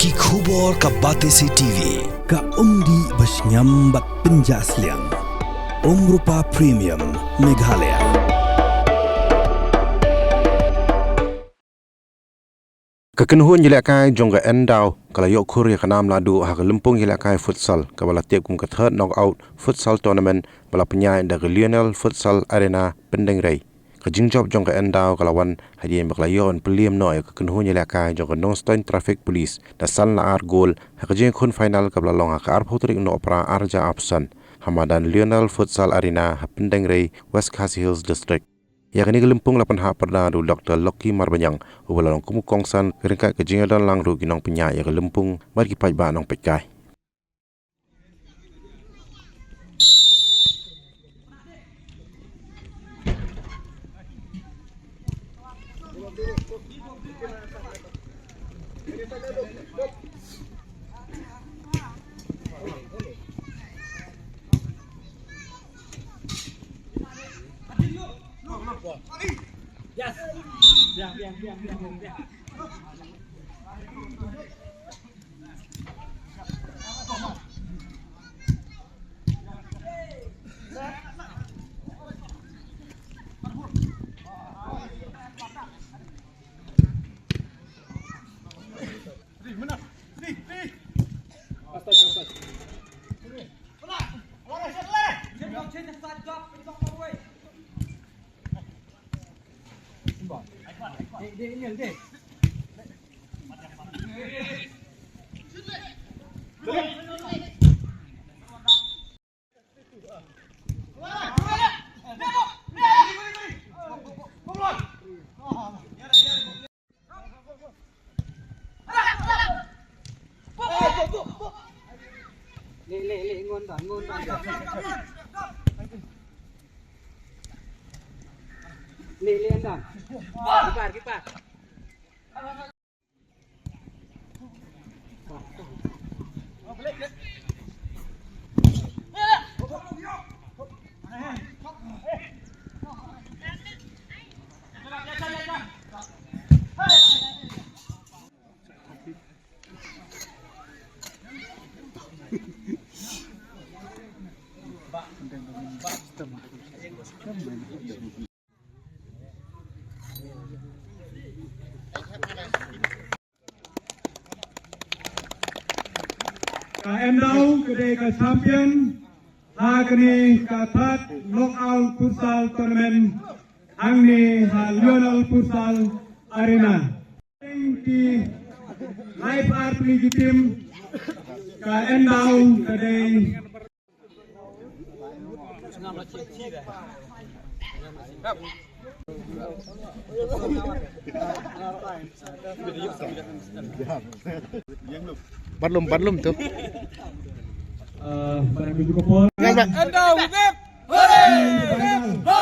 Ki khubor ka Batesi TV. Ka umdi basnyambak penjaslian. Rupa Premium Meghalaya. Kekenhuan jelakai jongga endau kalau yok Korea kenam ladu hak lempung jelakai futsal kabala tiap kum third knockout futsal tournament bala penyai dari Lionel Futsal Arena Pendengrai. Kejingjob jongga endau kalawan hadiah baklayon peliem noi kekenhuan jelakai jongga non-stop traffic police dasan la ar gol hak jeng kun final kabala long hak ar putrik no opera arja absan Hamadan Lionel Futsal Arena Pendengrai West Khasi Hills District. Yang ini gelempung lapan hak perdana Dr. Loki Marbanyang ubalang kumukongsan keringkat kejingadan lang ru ginong penyai yang gelempung bagi pajba nong pekai. Yes. Biang. Lệ ngon đòn. Lệ anh đòn. Kipas. Endau kedai ke champion hakni katat knockout futsal tournament angni Lionel Futsal Arena. Di live art league team ke endau kedai Badlum tuh. Barang juga pol. Endau, hip! Hooray!